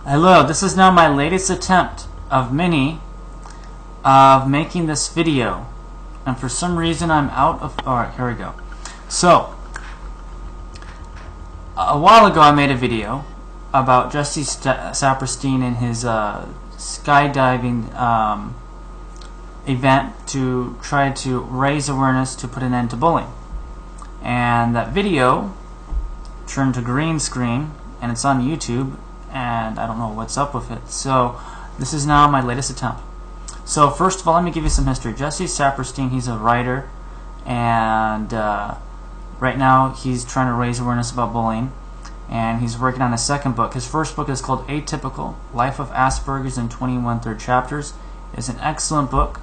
Hello, this is now my latest attempt of many of making this video, and for some reason I'm out of... Alright, here we go. So, a while ago I made a video about Jesse Saperstein and his skydiving event to try to raise awareness to put an end to bullying. And that video turned to green screen, and it's on YouTube, and I don't know what's up with it. So this is now my latest attempt. So first of all, let me give you some history. Jesse Saperstein, he's a writer, and right now he's trying to raise awareness about bullying, and he's working on his second book. His first book is called Atypical: Life of Asperger's in 21 third chapters. It's an excellent book.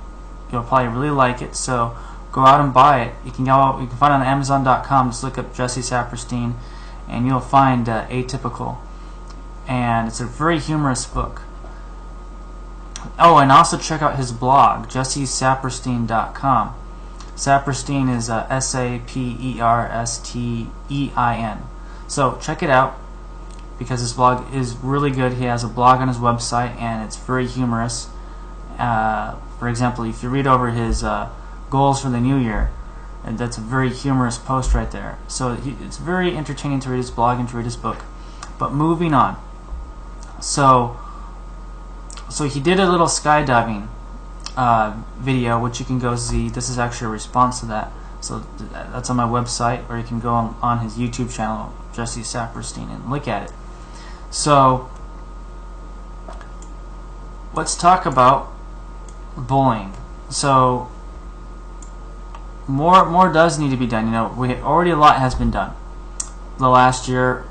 You'll probably really like it, so go out and buy it. You can find it on Amazon.com. Just look up Jesse Saperstein, and you'll find Atypical. And it's a very humorous book. Oh, and also check out his blog, jessesaperstein.com. Saperstein is S-A-P-E-R-S-T-E-I-N. So check it out, because his blog is really good. He has a blog on his website, and it's very humorous. For example, if you read over his goals for the new year, and that's a very humorous post right there. So it's very entertaining to read his blog and to read his book. But moving on. So he did a little skydiving video, which you can go see. This is actually a response to that. So that's on my website, or you can go on his YouTube channel, Jesse Saperstein, and look at it. So let's talk about bullying. So more does need to be done. You know, already a lot has been done. The last year,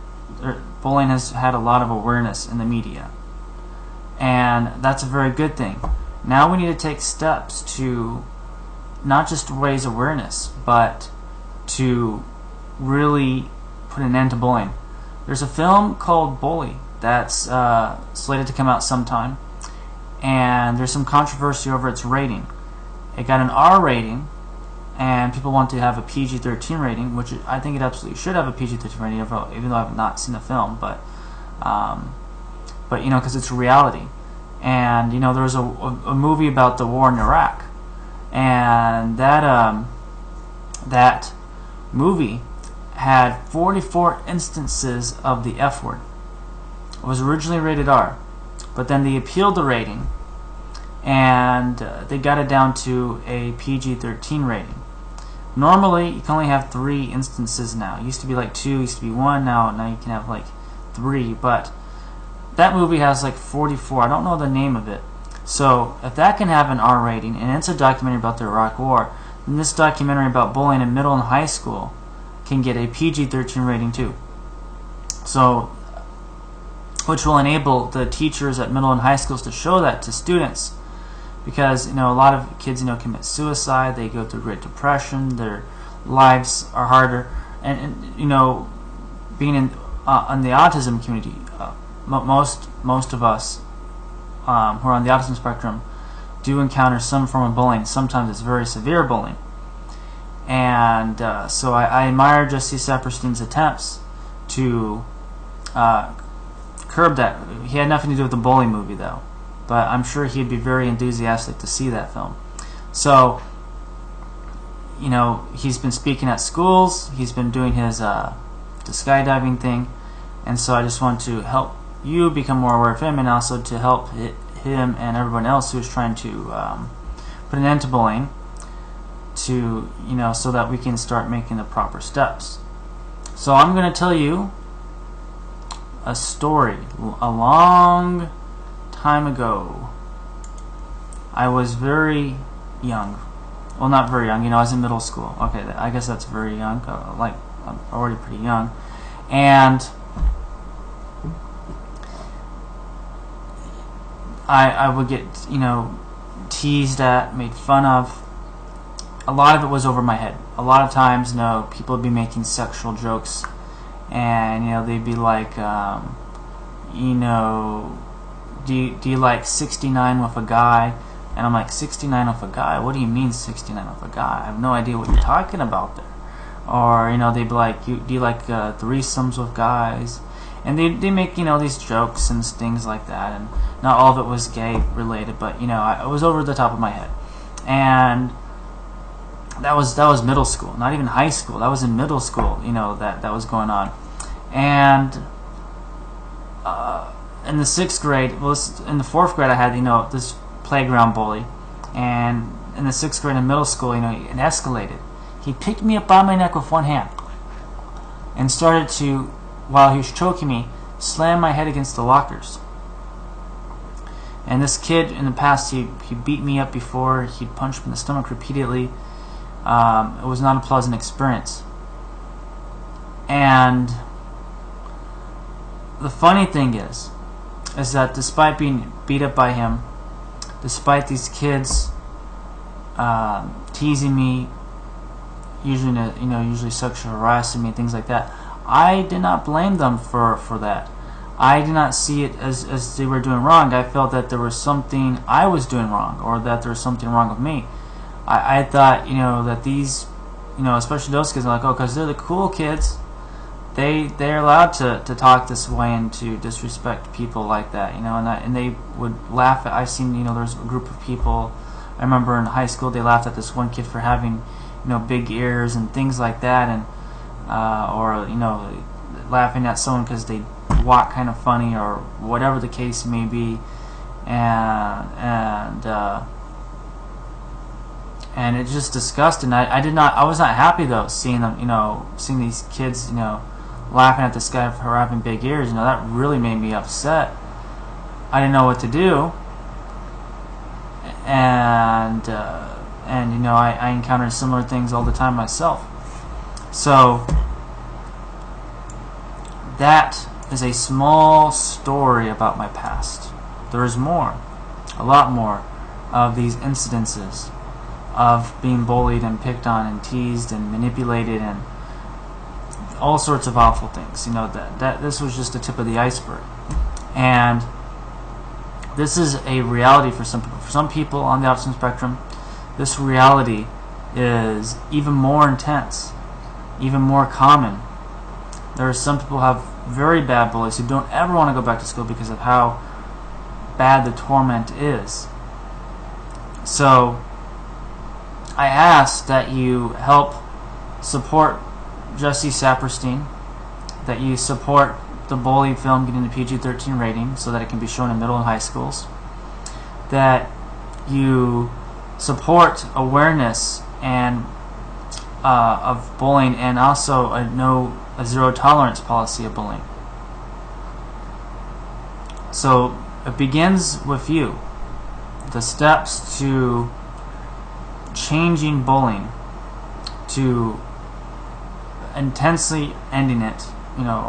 bullying has had a lot of awareness in the media, and that's a very good thing. Now we need to take steps to not just raise awareness, but to really put an end to bullying. There's a film called Bully that's slated to come out sometime, and there's some controversy over its rating. It got an R rating, and people want to have a PG-13 rating, which I think it absolutely should have a PG-13 rating, even though I've not seen the film. But you know, because it's reality. And you know, there was a movie about the war in Iraq, and that movie had 44 instances of the F word. It was originally rated R, but then they appealed the rating, and they got it down to a PG-13 rating. Normally, you can only have 3 instances now. It used to be like 2, used to be 1. Now you can have like 3. But that movie has like 44. I don't know the name of it. So if that can have an R rating, and it's a documentary about the Iraq War, then this documentary about bullying in middle and high school can get a PG-13 rating too. So, which will enable the teachers at middle and high schools to show that to students. Because you know, a lot of kids commit suicide. They go through Great Depression. Their lives are harder, and you know, being in the autism community, most of us who are on the autism spectrum do encounter some form of bullying. Sometimes it's very severe bullying, and so I admire Jesse Saperstein's attempts to curb that. He had nothing to do with the Bully movie, though. But I'm sure he'd be very enthusiastic to see that film. So, you know, he's been speaking at schools. He's been doing his the skydiving thing, and so I just want to help you become more aware of him, and also to help him and everyone else who's trying to put an end to bullying, to so that we can start making the proper steps. So I'm going to tell you a story. A long time ago, I was very young. Well, not very young. I was in middle school. Okay, I guess that's very young. Like, I'm already pretty young. And I would get, teased at, made fun of. A lot of it was over my head. A lot of times, people would be making sexual jokes, and they'd be like, do you like 69 with a guy? And I'm like, 69 with a guy? What do you mean 69 with a guy? I have no idea what you're talking about there. Or, they'd be like, do you like threesomes with guys? And they make, these jokes and things like that, and not all of it was gay related, but I was over the top of my head. And that was middle school, not even high school. That was in middle school, that was going on. And in the 6th grade, in the 4th grade, I had this playground bully, and in the 6th grade in middle school, it escalated. He picked me up by my neck with one hand and started to, while he was choking me, slam my head against the lockers. And this kid in the past, he beat me up before. He'd punched me in the stomach repeatedly. It was not a pleasant experience. And the funny thing is that despite being beat up by him, despite these kids teasing me, usually sexual harassing me, things like that, I did not blame them for that. I did not see it as they were doing wrong. I felt that there was something I was doing wrong, or that there was something wrong with me. I thought, that these, especially those kids, are like, oh, because they're the cool kids, they're allowed to talk this way and to disrespect people like that, and they would laugh at. I've seen, there's a group of people. I remember in high school they laughed at this one kid for having, big ears and things like that, and or laughing at someone because they walk kind of funny or whatever the case may be, and it's just disgusting. I was not happy though seeing them, seeing these kids, laughing at this guy for having big ears. That really made me upset. I didn't know what to do, and I encounter similar things all the time myself. So that is a small story about my past. There is more, a lot more, of these incidences of being bullied and picked on and teased and manipulated and all sorts of awful things. That this was just the tip of the iceberg. And this is a reality for some people. For some people on the autism spectrum, this reality is even more intense, even more common. There are some people who have very bad bullies who don't ever want to go back to school because of how bad the torment is. So I ask that you help support Jesse Saperstein, that you support the bully film getting the PG-13 rating so that it can be shown in middle and high schools, that you support awareness and of bullying, and also a zero tolerance policy of bullying. So it begins with you. The steps to changing bullying, to intensely ending it, ending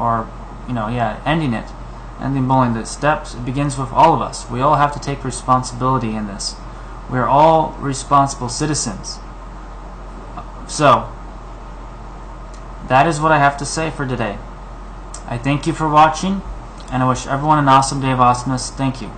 bullying. The steps, it begins with all of us. We all have to take responsibility in this. We are all responsible citizens. So that is what I have to say for today. I thank you for watching, and I wish everyone an awesome day of awesomeness. Thank you.